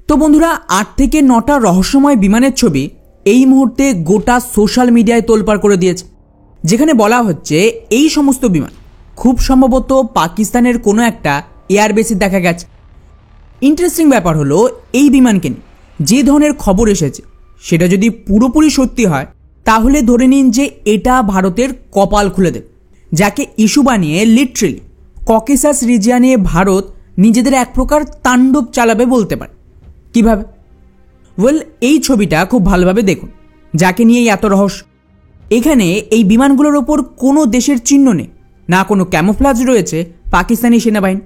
তো বন্ধুরা 8 থেকে 9টা রহস্যময় বিমানের ছবি এই মুহূর্তে গোটা সোশ্যাল মিডিয়ায় তোলপাড় করে দিয়েছে, যেখানে বলা হচ্ছে এই সমস্ত বিমান খুব সম্ভবত পাকিস্তানের কোনো একটা এয়ারবেসে দেখা গেছে। ইন্টারেস্টিং ব্যাপার হলো এই বিমানকে নিয়ে যে ধরনের খবর এসেছে সেটা যদি পুরোপুরি সত্যি হয় তাহলে ধরে নিন যে এটা ভারতের কপাল খুলে দেবে, যাকে ইস্যু বানিয়ে লিটারেলি ককেসাস রিজিয়নে ভারত নিজেদের এক প্রকার তাণ্ডব চালাবে বলতে পারে। কিভাবে? ওয়েল, এই ছবিটা খুব ভালোভাবে দেখুন, যাকে নিয়ে এত রহস্য। এখানে এই বিমানগুলোর ওপর কোনো দেশের চিহ্ন নেই, না কোনো ক্যামোফ্লাজ রয়েছে পাকিস্তানি সেনাবাহিনী,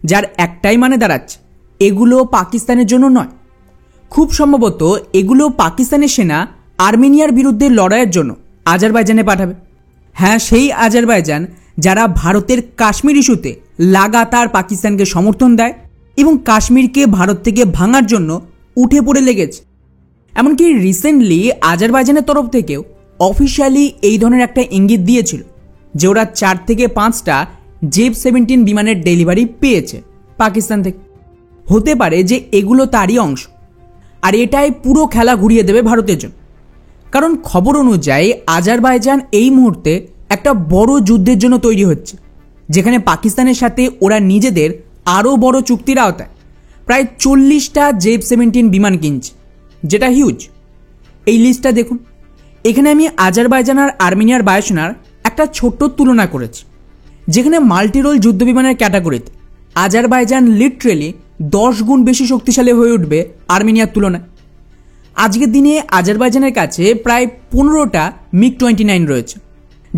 যার একটাই মানে দাঁড়াচ্ছে এগুলো পাকিস্তানের জন্য নয়। খুব সম্ভবত এগুলো পাকিস্তানের সেনা আর্মেনিয়ার বিরুদ্ধে লড়াইয়ের জন্য আজারবাইজানে পাঠাবে। হ্যাঁ, সেই আজারবাইজান যারা ভারতের কাশ্মীর ইস্যুতে লাগাতার পাকিস্তানকে সমর্থন দেয় এবং কাশ্মীরকে ভারত থেকে ভাঙার জন্য উঠে পড়ে লেগেছে। এমনকি রিসেন্টলি আজারবাইজানের তরফ থেকেও অফিসিয়ালি এই ধরনের একটা ইঙ্গিত দিয়েছিল যে ওরা 4 থেকে 5টা জেব-17 বিমানের ডেলিভারি পেয়েছে পাকিস্তান থেকে। হতে পারে যে এগুলো তারই অংশ, আর এটাই পুরো খেলা ঘুরিয়ে দেবে ভারতের জন্য। কারণ খবর অনুযায়ী আজারবাইজান এই মুহূর্তে একটা বড় যুদ্ধের জন্য তৈরি হচ্ছে, যেখানে পাকিস্তানের সাথে ওরা নিজেদের আরও বড় চুক্তির আওতায় প্রায় 40টা জেব-17 বিমান কিনছে, যেটা হিউজ। এই লিস্টটা দেখুন। এখানে আমি আজারবাইজান আর আর্মেনিয়ার বায়ুসেনার একটা ছোট্ট তুলনা করেছি, যেখানে মাল্টিরোল যুদ্ধ বিমানের ক্যাটাগরিতে আজারবাইজান লিটারেলি 10 গুণ বেশি শক্তিশালী হয়ে উঠবে আর্মেনিয়ার তুলনায়। আজকের দিনে আজারবাইজানের কাছে প্রায় 15টা MiG-29 রয়েছে,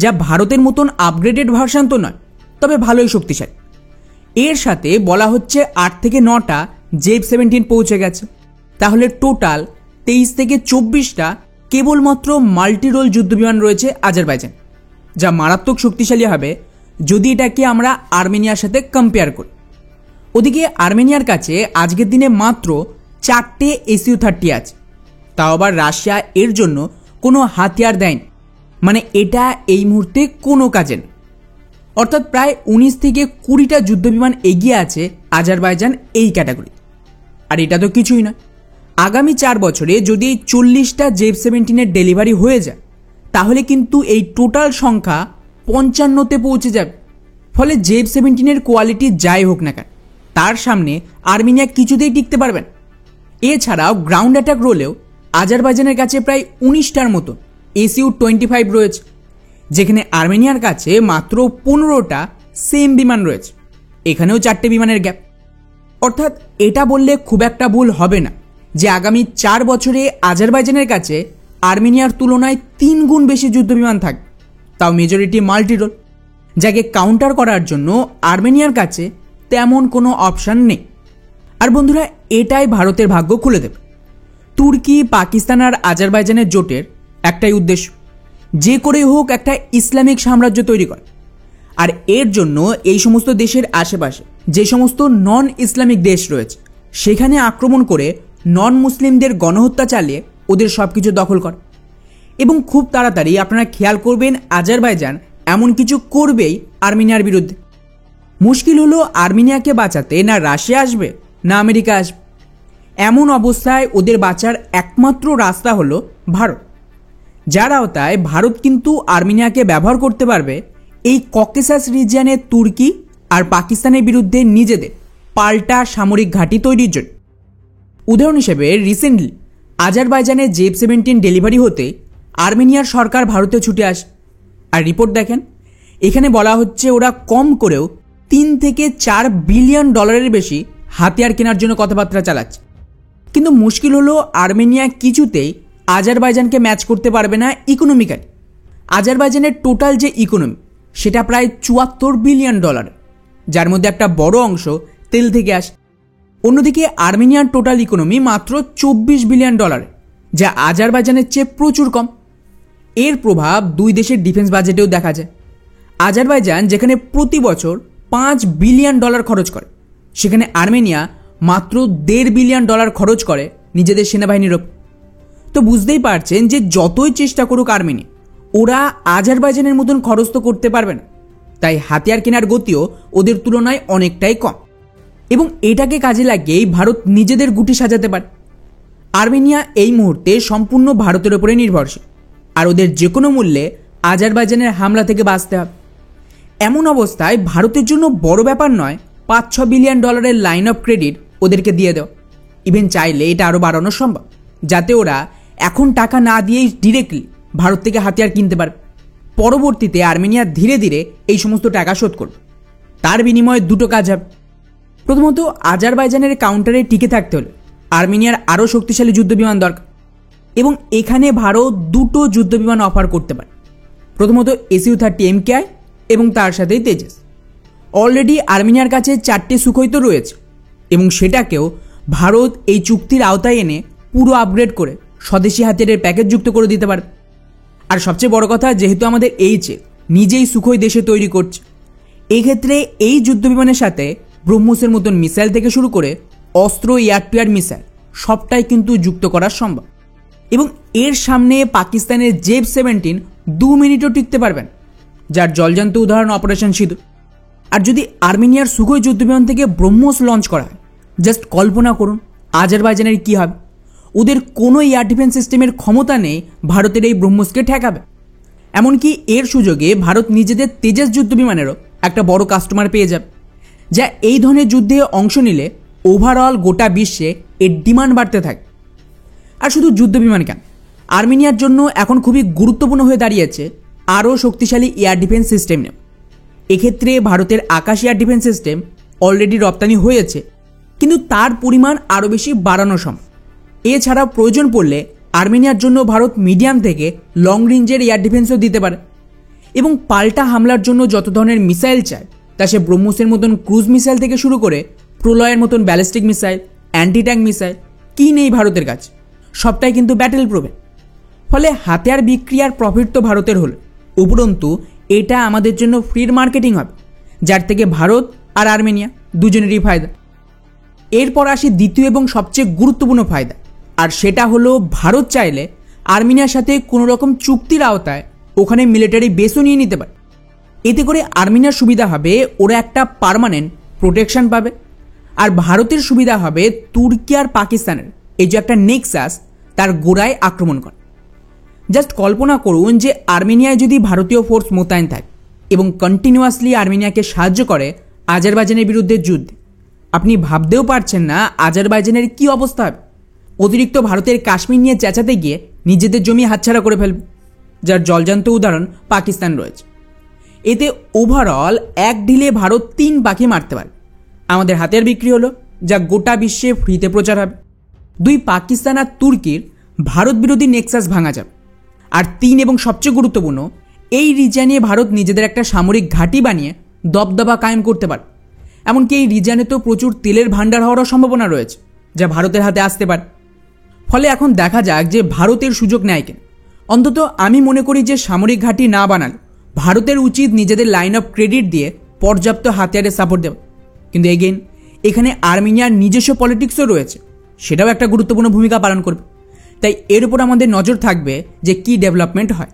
যা ভারতের মতন আপগ্রেডেড ভার্সন তো নয়, তবে ভালোই শক্তিশালী। এর সাথে বলা হচ্ছে 8 থেকে 9টা জেব-17 পৌঁছে গেছে। তাহলে টোটাল 23 থেকে 24টা কেবলমাত্র মাল্টিরোল যুদ্ধবিমান রয়েছে আজারবাইজান, যা মারাত্মক শক্তিশালী হবে যদি এটাকে আমরা আর্মেনিয়ার সাথে কম্পেয়ার করি। ওদিকে আর্মেনিয়ার কাছে আজকের দিনে মাত্র 4টে Su-30 আছে, তাও আবার রাশিয়া এর জন্য কোনো হাতিয়ার দেয়নি, মানে এটা এই মুহূর্তে কোনো কাজে না। অর্থাৎ প্রায় 19 থেকে 20টা যুদ্ধবিমান এগিয়ে আছে আজারবাইজান এই ক্যাটাগরি। আর এটা তো কিছুই নয়, আগামী 4 বছরে যদি এই 40টা জেব-17 ডেলিভারি হয়ে যায় তাহলে কিন্তু এই টোটাল সংখ্যা 55তে পৌঁছে যাবে। ফলে জেব-17 কোয়ালিটি যাই হোক না কেন, তার সামনে আর্মেনিয়া কিছুতেই টিকতে পারবে না। এছাড়াও গ্রাউন্ড অ্যাটাক রোলেও আজারবাইজানের কাছে প্রায় 19টার মতো Su-25 রয়েছে, যেখানে আর্মেনিয়ার কাছে মাত্র 15টা সেম বিমান রয়েছে। এখানেও 4টে বিমানের গ্যাপ। অর্থাৎ এটা বললে খুব একটা ভুল হবে না যে আগামী 4 বছরে আজারবাইজানের কাছে আর্মেনিয়ার তুলনায় 3 গুণ বেশি যুদ্ধবিমান থাকবে, তাও মেজরিটি মাল্টিরোল, যাকে কাউন্টার করার জন্য আর্মেনিয়ার কাছে তেমন কোনো অপশান নেই। আর বন্ধুরা, এটাই ভারতের ভাগ্য খুলে দেবে। তুর্কি, পাকিস্তান আর আজারবাইজানের জোটের একটাই উদ্দেশ্য, যে করে হোক একটা ইসলামিক সাম্রাজ্য তৈরি করে। আর এর জন্য এই সমস্ত দেশের আশেপাশে যে সমস্ত নন ইসলামিক দেশ রয়েছে সেখানে আক্রমণ করে নন মুসলিমদের গণহত্যা চালিয়ে ওদের সব কিছু দখল করে। এবং খুব তাড়াতাড়ি আপনারা খেয়াল করবেন আজারবাইজান এমন কিছু করবেই আর্মেনিয়ার বিরুদ্ধে। মুশকিল হলো আর্মেনিয়াকে বাঁচাতে না রাশিয়া আসবে না আমেরিকা আসবে। এমন অবস্থায় ওদের বাঁচার একমাত্র রাস্তা হলো ভারত, যার আওতায় ভারত কিন্তু আর্মেনিয়াকে ব্যবহার করতে পারবে এই ককেসাস রিজিয়নের তুর্কি আর পাকিস্তানের বিরুদ্ধে নিজেদের পাল্টা সামরিক ঘাঁটি তৈরির জন্য। উদাহরণ হিসেবে রিসেন্টলি আজারবাইজানের জেব-17 ডেলিভারি হতে আর্মেনিয়ার সরকার ভারতে ছুটে আসে। আর রিপোর্ট দেখেন, এখানে বলা হচ্ছে ওরা কম করেও 3 থেকে 4 বিলিয়ন ডলারের বেশি হাতিয়ার কেনার জন্য কথাবার্তা চালাচ্ছে। কিন্তু মুশকিল হলো আর্মেনিয়া কিছুতেই আজারবাইজানকে ম্যাচ করতে পারবে না ইকোনমিক্যালি। আজারবাইজানের টোটাল যে ইকোনমি সেটা প্রায় 74 বিলিয়ন ডলার, যার মধ্যে একটা বড় অংশ তেল থেকে আসে। অন্যদিকে আর্মেনিয়ার টোটাল ইকোনমি মাত্র 24 বিলিয়ন ডলার, যা আজারবাইজানের চেয়ে প্রচুর কম। এর প্রভাব দুই দেশের ডিফেন্স বাজেটেও দেখা যায়। আজারবাইজান যেখানে প্রতি বছর 5 বিলিয়ন ডলার খরচ করে, সেখানে আর্মেনিয়া মাত্র 1.5 বিলিয়ন ডলার খরচ করে নিজেদের সেনাবাহিনীর ওপর। তো বুঝতেই পারছেন যে যতই চেষ্টা করুক আর্মেনিয়া, ওরা আজারবাইজানের মতন খরচ তো করতে পারবে না। তাই হাতিয়ার কেনার গতিও ওদের তুলনায় অনেকটাই কম। এবং এটাকে কাজে লাগিয়েই ভারত নিজেদের গুটি সাজাতে পারে। আর্মেনিয়া এই মুহূর্তে সম্পূর্ণ ভারতের উপরে নির্ভরশীল, আর ওদের যে কোনো মূল্যে আজারবাইজানের হামলা থেকে বাঁচতে হবে। এমন অবস্থায় ভারতের জন্য বড় ব্যাপার নয় $5-6 বিলিয়ন লাইন অফ ক্রেডিট ওদেরকে দিয়ে দেওয়া। ইভেন চাইলে এটা আরও বাড়ানো সম্ভব, যাতে ওরা এখন টাকা না দিয়েই ডিরেক্টলি ভারত থেকে হাতিয়ার কিনতে পারে। পরবর্তীতে আর্মেনিয়া ধীরে ধীরে এই সমস্ত টাকা শোধ করবে। তার বিনিময়ে দুটো কাজ হবে। প্রথমত, আজারবাইজানের কাউন্টারে টিকে থাকতে হলে আর্মেনিয়ার আরও শক্তিশালী যুদ্ধবিমান দরকার, এবং এখানে ভারত দুটো যুদ্ধবিমান অফার করতে পারে। প্রথমত Su-30 MKI এবং তার সাথেই তেজস। অলরেডি আর্মেনিয়ার কাছে 4টে সুখোই তো রয়েছে, এবং সেটাকেও ভারত এই চুক্তির আওতায় এনে পুরো আপগ্রেড করে স্বদেশি হাতিয়ারের প্যাকেজ যুক্ত করে দিতে পারে। আর সবচেয়ে বড় কথা, যেহেতু আমাদের নিজেই সুখোই দেশে তৈরি করছে, এই ক্ষেত্রে এই যুদ্ধবিমানের সাথে ব্রহ্মসের মতন মিসাইল থেকে শুরু করে অস্ত্র, এয়ার টু এয়ার মিসাইল সবটাই কিন্তু যুক্ত করা সম্ভব। এবং এর সামনে পাকিস্তানের জেব-17 2 মিনিটও টিকতে পারবেন, যার জলজান্ত উদাহরণ অপারেশন সিঁদুর। আর যদি আর্মেনিয়ার সুখোই যুদ্ধবিমান থেকে ব্রহ্মস লঞ্চ করা হয়, জাস্ট কল্পনা করুন আজারবাইজানের কী হবে। ওদের কোনো এয়ার ডিফেন্স সিস্টেমের ক্ষমতা নেই ভারতের এই ব্রহ্মসকে ঠেকাবে। এমনকি এর সুযোগে ভারত নিজেদের তেজস যুদ্ধবিমানেরও একটা বড় কাস্টমার পেয়ে যাবে, যা এই ধরনের যুদ্ধে অংশ নিলে ওভারঅল গোটা বিশ্বে এর ডিমান্ড বাড়তে থাকে। আর শুধু যুদ্ধবিমান কেন, আর্মেনিয়ার জন্য এখন খুবই গুরুত্বপূর্ণ হয়ে দাঁড়িয়েছে আরও শক্তিশালী এয়ার ডিফেন্স সিস্টেম নেওয়া। এক্ষেত্রে ভারতের আকাশ এয়ার ডিফেন্স সিস্টেম অলরেডি রপ্তানি হয়েছে, কিন্তু তার পরিমাণ আরও বেশি বাড়ানো সম্ভব। এছাড়া প্রয়োজন পড়লে আর্মেনিয়ার জন্য ভারত মিডিয়াম থেকে লং রেঞ্জের এয়ার ডিফেন্সও দিতে পারে। এবং পাল্টা হামলার জন্য যত ধরনের মিসাইল চায়, তা সে ব্রহ্মসের মতন ক্রুজ মিসাইল থেকে শুরু করে প্রলয়ের মতন ballistic missile, anti tank missile, কী নেই ভারতের কাছে, সবটাই কিন্তু ব্যাটেল প্রুভেন। ফলে হাতিয়ার বিক্রি আর প্রফিট তো ভারতের হলো, উপরন্তু এটা আমাদের জন্য ফ্রির মার্কেটিং হবে, যার থেকে ভারত আর আর্মেনিয়া দুজনেরই ফায়দা। এরপর আসি দ্বিতীয় এবং সবচেয়ে গুরুত্বপূর্ণ ফায়দা, আর সেটা হলো ভারত চাইলে আর্মেনিয়ার সাথে কোনো রকম চুক্তির আওতায় ওখানে মিলিটারি বেসও নিয়ে নিতে পারে। এতে করে আর্মেনিয়ার সুবিধা হবে, ওরা একটা পার্মানেন্ট প্রোটেকশন পাবে, আর ভারতের সুবিধা হবে তুর্কি আর পাকিস্তানের এই যে একটা নেক্সাস, তার গোড়ায় আক্রমণ করে। জাস্ট কল্পনা করুন যে আর্মেনিয়ায় যদি ভারতীয় ফোর্স মোতায়েন থাকে এবং কন্টিনিউয়াসলি আর্মেনিয়াকে সাহায্য করে আজারবাইজানের বিরুদ্ধে যুদ্ধে, আপনি ভাবতেও পারছেন না আজারবাইজানের কী অবস্থা হবে। অতিরিক্ত ভারতের কাশ্মীর নিয়ে চেঁচাতে গিয়ে নিজেদের জমি হাতছাড়া করে ফেলবে, যার জলজান্ত উদাহরণ পাকিস্তান রয়েছে। এতে ওভারঅল এক ঢিলে ভারত 3 পাখি মারতে পারে। আমাদের হাতিয়ার বিক্রি হলো, যা গোটা বিশ্বে ফ্রিতে প্রচার হবে। 2, পাকিস্তান আর তুর্কির ভারত বিরোধী নেক্সাস ভাঙা যাবে। আর 3 এবং সবচেয়ে গুরুত্বপূর্ণ, এই রিজিয়নে ভারত নিজেদের একটা সামরিক ঘাঁটি বানিয়ে দবদবা কায়েম করতে পারে। এমনকি এই রিজিয়নে তো প্রচুর তেলের ভাণ্ডার হওয়ারও সম্ভাবনা রয়েছে, যা ভারতের হাতে আসতে পারে। ফলে এখন দেখা যাক যে ভারতের সুযোগ নেয় কেন। অন্তত আমি মনে করি যে সামরিক ঘাঁটি না বানালে ভারতের উচিত নিজেদের লাইন অফ ক্রেডিট দিয়ে পর্যাপ্ত হাতিয়ারের সাপোর্ট দেওয়া। কিন্তু এগেইন এখানে আর্মেনিয়ার নিজস্ব পলিটিক্সও রয়েছে, সেটাও একটা গুরুত্বপূর্ণ ভূমিকা পালন করবে। তাই এর উপর আমাদের নজর থাকবে যে কী ডেভেলপমেন্ট হয়।